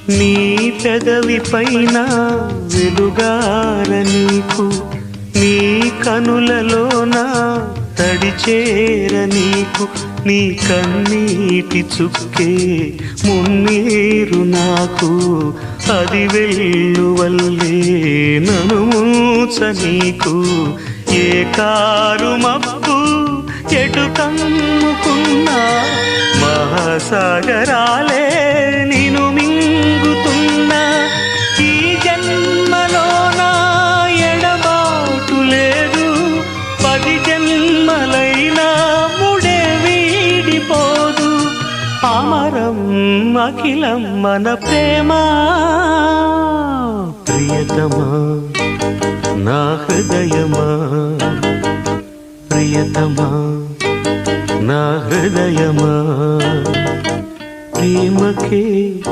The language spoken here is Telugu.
నీ పెదవి పైన వెలుగార నీకు, నీ కనులలోన తడిచేర నీకు, నీ కన్నీటి చుక్కే మున్నీరు నాకు, అది వెల్లువల్లే నను మూచ నీకు. ఏ కారు మబ్బు ఎటు కమ్ముకున్నా మహాసాగరాలే నిను మింగుతున్నా. ఈ జన్మలోన ఎడబాటు లేదు, 10 జన్మలైనా ముడే వీడిపోదు. అమరం అఖిలం మన ప్రేమ. ప్రియతమా నా హృదయమా, ప్రియతమా నా హృదయమా, ప్రేమకే